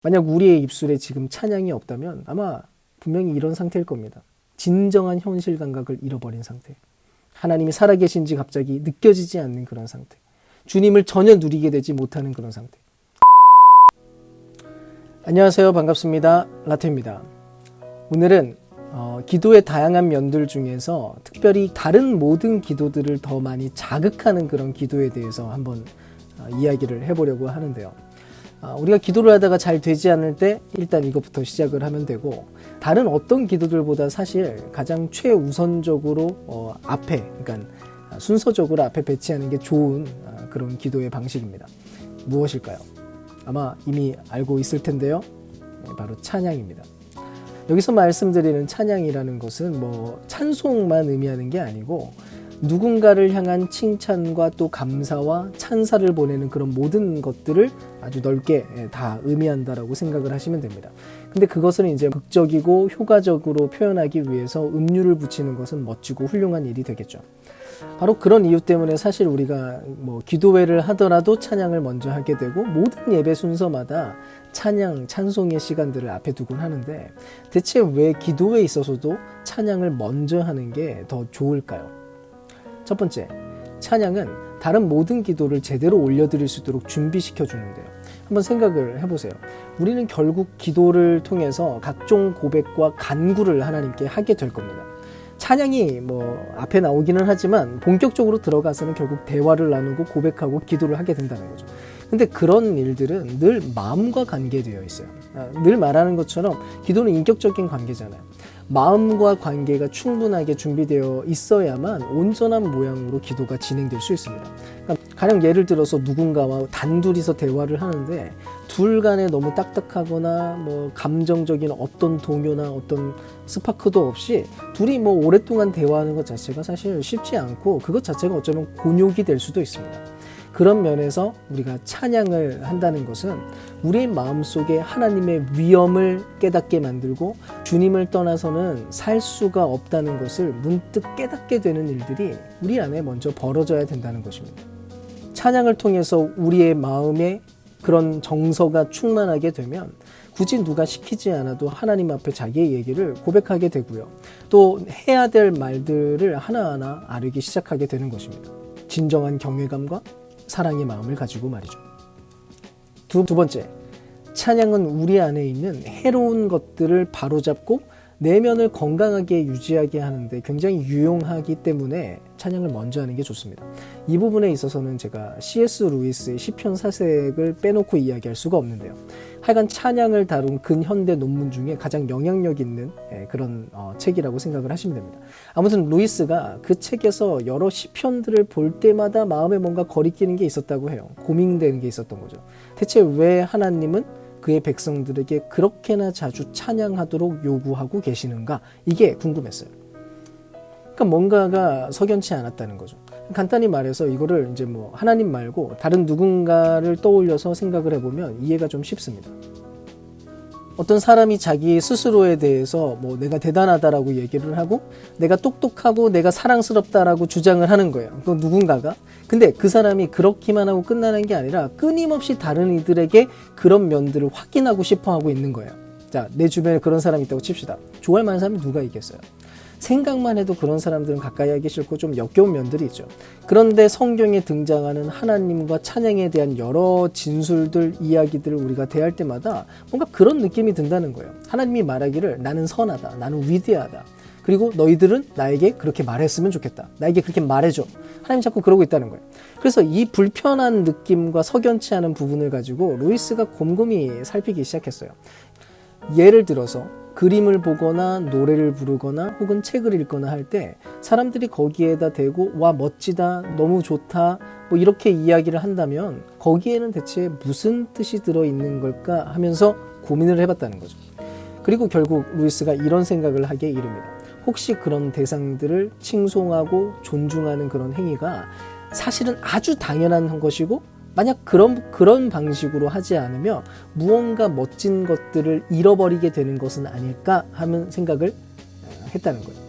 만약 우리의 입술에 지금 찬양이 없다면 아마 분명히 이런 상태일 겁니다. 진정한 현실 감각을 잃어버린 상태. 하나님이 살아계신지 갑자기 느껴지지 않는 그런 상태. 주님을 전혀 누리게 되지 못하는 그런 상태. 안녕하세요. 반갑습니다. 라테입니다. 오늘은 기도의 다양한 면들 중에서 특별히 다른 모든 기도들을 더 많이 자극하는 그런 기도에 대해서 한번 이야기를 해보려고 하는데요. 우리가 기도를 하다가 잘 되지 않을 때 일단 이것부터 시작을 하면 되고, 다른 어떤 기도들보다 사실 가장 최우선적으로 앞에, 그러니까 순서적으로 앞에 배치하는 게 좋은 그런 기도의 방식입니다. 무엇일까요? 아마 이미 알고 있을 텐데요. 바로 찬양입니다. 여기서 말씀드리는 찬양이라는 것은 찬송만 의미하는 게 아니고, 누군가를 향한 칭찬과 또 감사와 찬사를 보내는 그런 모든 것들을 아주 넓게 다 의미한다라고 생각을 하시면 됩니다. 근데 그것을 이제 극적이고 효과적으로 표현하기 위해서 음률을 붙이는 것은 멋지고 훌륭한 일이 되겠죠. 바로 그런 이유 때문에 사실 우리가 기도회를 하더라도 찬양을 먼저 하게 되고, 모든 예배 순서마다 찬양, 찬송의 시간들을 앞에 두곤 하는데, 대체 왜 기도회에 있어서도 찬양을 먼저 하는 게 더 좋을까요? 첫 번째, 찬양은 다른 모든 기도를 제대로 올려드릴 수 있도록 준비시켜 주는데요. 한번 생각을 해보세요. 우리는 결국 기도를 통해서 각종 고백과 간구를 하나님께 하게 될 겁니다. 찬양이 앞에 나오기는 하지만 본격적으로 들어가서는 결국 대화를 나누고 고백하고 기도를 하게 된다는 거죠. 근데 그런 일들은 늘 마음과 관계되어 있어요. 늘 말하는 것처럼 기도는 인격적인 관계잖아요. 마음과 관계가 충분하게 준비되어 있어야만 온전한 모양으로 기도가 진행될 수 있습니다. 그러니까 가령 예를 들어서 누군가와 단둘이서 대화를 하는데 둘 간에 너무 딱딱하거나 감정적인 어떤 동요나 어떤 스파크도 없이 둘이 오랫동안 대화하는 것 자체가 사실 쉽지 않고, 그것 자체가 어쩌면 곤욕이 될 수도 있습니다. 그런 면에서 우리가 찬양을 한다는 것은 우리의 마음속에 하나님의 위엄을 깨닫게 만들고, 주님을 떠나서는 살 수가 없다는 것을 문득 깨닫게 되는 일들이 우리 안에 먼저 벌어져야 된다는 것입니다. 찬양을 통해서 우리의 마음에 그런 정서가 충만하게 되면 굳이 누가 시키지 않아도 하나님 앞에 자기의 얘기를 고백하게 되고요. 또 해야 될 말들을 하나하나 아르기 시작하게 되는 것입니다. 진정한 경외감과 사랑의 마음을 가지고 말이죠. 두 번째, 찬양은 우리 안에 있는 해로운 것들을 바로잡고 내면을 건강하게 유지하게 하는데 굉장히 유용하기 때문에 찬양을 먼저 하는 게 좋습니다. 이 부분에 있어서는 제가 C.S. 루이스의 시편 사색을 빼놓고 이야기할 수가 없는데요. 하여간 찬양을 다룬 근현대 논문 중에 가장 영향력 있는 그런 책이라고 생각을 하시면 됩니다. 아무튼 루이스가 그 책에서 여러 시편들을 볼 때마다 마음에 뭔가 거리끼는 게 있었다고 해요. 고민되는 게 있었던 거죠. 대체 왜 하나님은 그의 백성들에게 그렇게나 자주 찬양하도록 요구하고 계시는가? 이게 궁금했어요. 그러니까 뭔가가 석연치 않았다는 거죠. 간단히 말해서 이거를 이제 하나님 말고 다른 누군가를 떠올려서 생각을 해보면 이해가 좀 쉽습니다. 어떤 사람이 자기 스스로에 대해서 내가 대단하다라고 얘기를 하고, 내가 똑똑하고 내가 사랑스럽다라고 주장을 하는 거예요. 그 누군가가. 근데 그 사람이 그렇기만 하고 끝나는 게 아니라 끊임없이 다른 이들에게 그런 면들을 확인하고 싶어 하고 있는 거예요. 자, 내 주변에 그런 사람이 있다고 칩시다. 좋아할 만한 사람이 누가 있겠어요? 생각만 해도 그런 사람들은 가까이 하기 싫고 좀 역겨운 면들이 있죠. 그런데 성경에 등장하는 하나님과 찬양에 대한 여러 진술들, 이야기들을 우리가 대할 때마다 뭔가 그런 느낌이 든다는 거예요. 하나님이 말하기를 나는 선하다, 나는 위대하다, 그리고 너희들은 나에게 그렇게 말했으면 좋겠다, 나에게 그렇게 말해줘. 하나님 자꾸 그러고 있다는 거예요. 그래서 이 불편한 느낌과 석연치 않은 부분을 가지고 루이스가 곰곰이 살피기 시작했어요. 예를 들어서 그림을 보거나 노래를 부르거나 혹은 책을 읽거나 할 때 사람들이 거기에다 대고 와 멋지다, 너무 좋다 이렇게 이야기를 한다면 거기에는 대체 무슨 뜻이 들어있는 걸까 하면서 고민을 해봤다는 거죠. 그리고 결국 루이스가 이런 생각을 하게 이릅니다. 혹시 그런 대상들을 칭송하고 존중하는 그런 행위가 사실은 아주 당연한 것이고, 만약 그런 방식으로 하지 않으면 무언가 멋진 것들을 잃어버리게 되는 것은 아닐까 하는 생각을 했다는 거예요.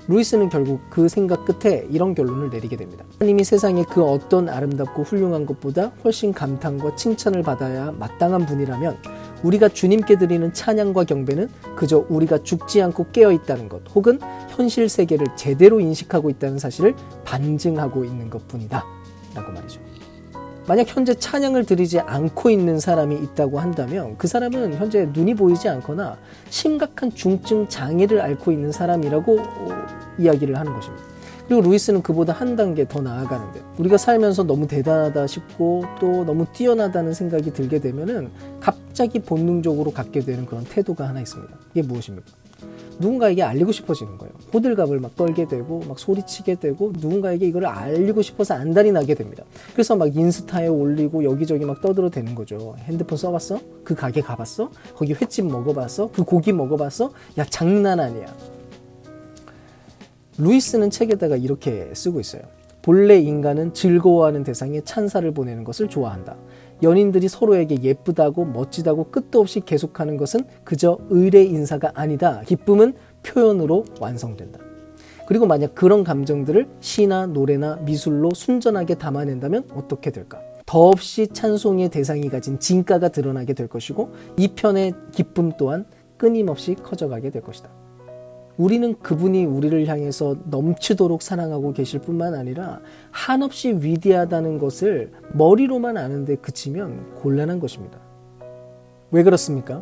루이스는 결국 그 생각 끝에 이런 결론을 내리게 됩니다. 하나님이 세상에 그 어떤 아름답고 훌륭한 것보다 훨씬 감탄과 칭찬을 받아야 마땅한 분이라면 우리가 주님께 드리는 찬양과 경배는 그저 우리가 죽지 않고 깨어있다는 것 혹은 현실 세계를 제대로 인식하고 있다는 사실을 반증하고 있는 것뿐이다 라고 말이죠. 만약 현재 찬양을 드리지 않고 있는 사람이 있다고 한다면 그 사람은 현재 눈이 보이지 않거나 심각한 중증 장애를 앓고 있는 사람이라고 이야기를 하는 것입니다. 그리고 루이스는 그보다 한 단계 더 나아가는데, 우리가 살면서 너무 대단하다 싶고 또 너무 뛰어나다는 생각이 들게 되면은 갑자기 본능적으로 갖게 되는 그런 태도가 하나 있습니다. 이게 무엇입니까? 누군가에게 알리고 싶어지는 거예요. 호들갑을 막 떨게 되고 막 소리치게 되고 누군가에게 이걸 알리고 싶어서 안달이 나게 됩니다. 그래서 막 인스타에 올리고 여기저기 막 떠들어대는 거죠. 핸드폰 써봤어? 그 가게 가봤어? 거기 횟집 먹어봤어? 그 고기 먹어봤어? 야, 장난 아니야. 루이스는 책에다가 이렇게 쓰고 있어요. 본래 인간은 즐거워하는 대상에 찬사를 보내는 것을 좋아한다. 연인들이 서로에게 예쁘다고 멋지다고 끝도 없이 계속하는 것은 그저 의례 인사가 아니다. 기쁨은 표현으로 완성된다. 그리고 만약 그런 감정들을 시나 노래나 미술로 순전하게 담아낸다면 어떻게 될까? 더없이 찬송의 대상이 가진 진가가 드러나게 될 것이고 이 편의 기쁨 또한 끊임없이 커져가게 될 것이다. 우리는 그분이 우리를 향해서 넘치도록 사랑하고 계실 뿐만 아니라 한없이 위대하다는 것을 머리로만 아는데 그치면 곤란한 것입니다. 왜 그렇습니까?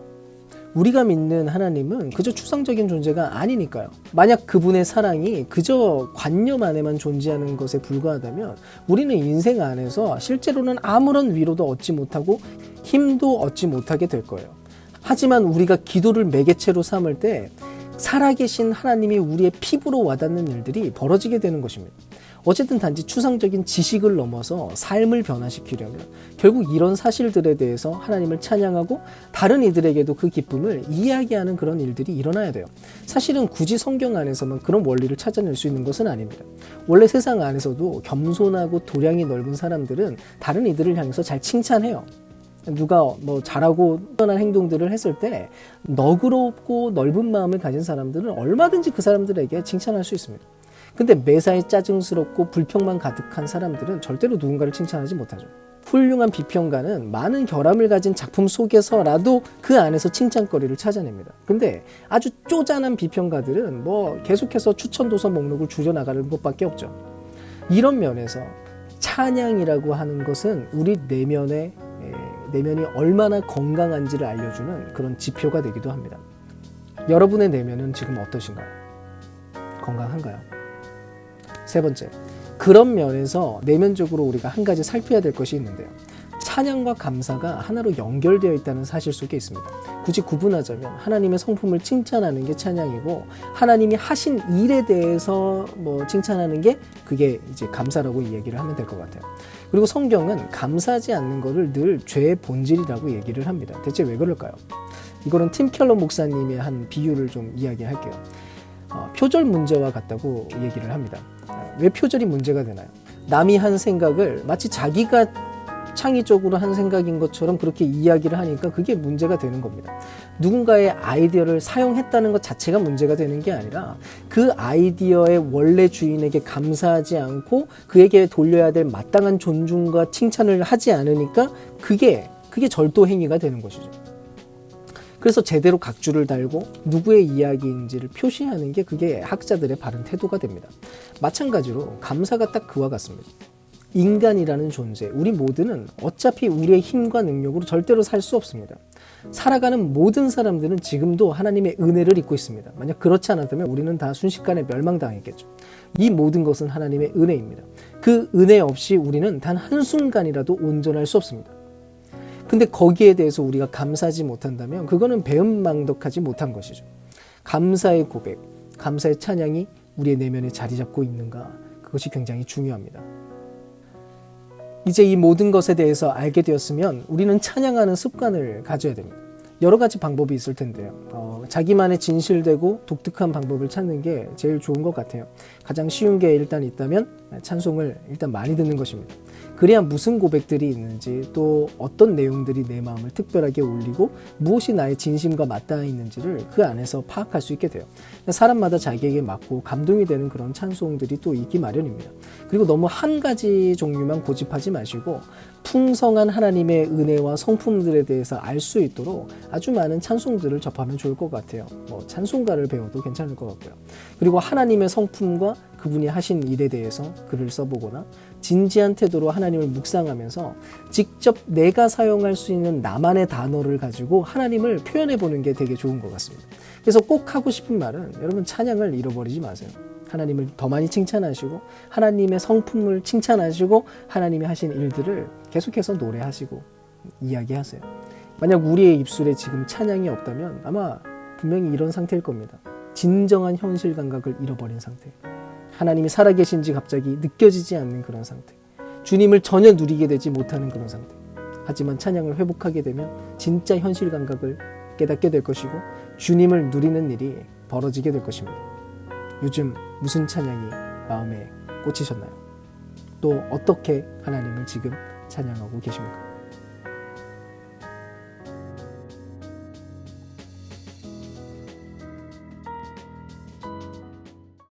우리가 믿는 하나님은 그저 추상적인 존재가 아니니까요. 만약 그분의 사랑이 그저 관념 안에만 존재하는 것에 불과하다면 우리는 인생 안에서 실제로는 아무런 위로도 얻지 못하고 힘도 얻지 못하게 될 거예요. 하지만 우리가 기도를 매개체로 삼을 때 살아계신 하나님이 우리의 피부로 와닿는 일들이 벌어지게 되는 것입니다. 어쨌든 단지 추상적인 지식을 넘어서 삶을 변화시키려면 결국 이런 사실들에 대해서 하나님을 찬양하고 다른 이들에게도 그 기쁨을 이야기하는 그런 일들이 일어나야 돼요. 사실은 굳이 성경 안에서만 그런 원리를 찾아낼 수 있는 것은 아닙니다. 원래 세상 안에서도 겸손하고 도량이 넓은 사람들은 다른 이들을 향해서 잘 칭찬해요. 누가 뭐 잘하고 뛰어난 행동들을 했을 때 너그럽고 넓은 마음을 가진 사람들은 얼마든지 그 사람들에게 칭찬할 수 있습니다. 근데 매사에 짜증스럽고 불평만 가득한 사람들은 절대로 누군가를 칭찬하지 못하죠. 훌륭한 비평가는 많은 결함을 가진 작품 속에서라도 그 안에서 칭찬거리를 찾아냅니다. 근데 아주 쪼잔한 비평가들은 뭐 계속해서 추천도서 목록을 줄여나가는 것밖에 없죠. 이런 면에서 찬양이라고 하는 것은 우리 내면이 얼마나 건강한지를 알려주는 그런 지표가 되기도 합니다. 여러분의 내면은 지금 어떠신가요? 건강한가요? 세 번째, 그런 면에서 내면적으로 우리가 한 가지 살펴야 될 것이 있는데요. 찬양과 감사가 하나로 연결되어 있다는 사실 속에 있습니다. 굳이 구분하자면 하나님의 성품을 칭찬하는 게 찬양이고 하나님이 하신 일에 대해서 칭찬하는 게 그게 이제 감사라고 얘기를 하면 될 것 같아요. 그리고 성경은 감사하지 않는 것을 늘 죄의 본질이라고 얘기를 합니다. 대체 왜 그럴까요? 이거는 팀 켈러 목사님의 한 비유를 좀 이야기할게요. 표절 문제와 같다고 얘기를 합니다. 왜 표절이 문제가 되나요? 남이 한 생각을 마치 자기가 창의적으로 한 생각인 것처럼 그렇게 이야기를 하니까 그게 문제가 되는 겁니다. 누군가의 아이디어를 사용했다는 것 자체가 문제가 되는 게 아니라 그 아이디어의 원래 주인에게 감사하지 않고 그에게 돌려야 될 마땅한 존중과 칭찬을 하지 않으니까 그게 절도 행위가 되는 것이죠. 그래서 제대로 각주를 달고 누구의 이야기인지를 표시하는 게 그게 학자들의 바른 태도가 됩니다. 마찬가지로 감사가 딱 그와 같습니다. 인간이라는 존재, 우리 모두는 어차피 우리의 힘과 능력으로 절대로 살 수 없습니다. 살아가는 모든 사람들은 지금도 하나님의 은혜를 입고 있습니다. 만약 그렇지 않았다면 우리는 다 순식간에 멸망당했겠죠. 이 모든 것은 하나님의 은혜입니다. 그 은혜 없이 우리는 단 한순간이라도 온전할 수 없습니다. 근데 거기에 대해서 우리가 감사하지 못한다면 그거는 배은망덕하지 못한 것이죠. 감사의 고백, 감사의 찬양이 우리의 내면에 자리 잡고 있는가, 그것이 굉장히 중요합니다. 이제 이 모든 것에 대해서 알게 되었으면 우리는 찬양하는 습관을 가져야 됩니다. 여러 가지 방법이 있을 텐데요. 자기만의 진실되고 독특한 방법을 찾는 게 제일 좋은 것 같아요. 가장 쉬운 게 일단 있다면 찬송을 일단 많이 듣는 것입니다. 그래야 무슨 고백들이 있는지 또 어떤 내용들이 내 마음을 특별하게 울리고 무엇이 나의 진심과 맞닿아 있는지를 그 안에서 파악할 수 있게 돼요. 사람마다 자기에게 맞고 감동이 되는 그런 찬송들이 또 있기 마련입니다. 그리고 너무 한 가지 종류만 고집하지 마시고 풍성한 하나님의 은혜와 성품들에 대해서 알 수 있도록 아주 많은 찬송들을 접하면 좋을 것 같아요. 찬송가를 배워도 괜찮을 것 같고요. 그리고 하나님의 성품과 그분이 하신 일에 대해서 글을 써보거나 진지한 태도로 하나님을 묵상하면서 직접 내가 사용할 수 있는 나만의 단어를 가지고 하나님을 표현해 보는 게 되게 좋은 것 같습니다. 그래서 꼭 하고 싶은 말은 여러분 찬양을 잃어버리지 마세요. 하나님을 더 많이 칭찬하시고 하나님의 성품을 칭찬하시고 하나님이 하신 일들을 계속해서 노래하시고 이야기하세요. 만약 우리의 입술에 지금 찬양이 없다면 아마 분명히 이런 상태일 겁니다. 진정한 현실 감각을 잃어버린 상태. 하나님이 살아계신지 갑자기 느껴지지 않는 그런 상태. 주님을 전혀 누리게 되지 못하는 그런 상태. 하지만 찬양을 회복하게 되면 진짜 현실 감각을 깨닫게 될 것이고 주님을 누리는 일이 벌어지게 될 것입니다. 요즘 무슨 찬양이 마음에 꽂히셨나요? 또 어떻게 하나님을 지금 찬양하고 계십니까?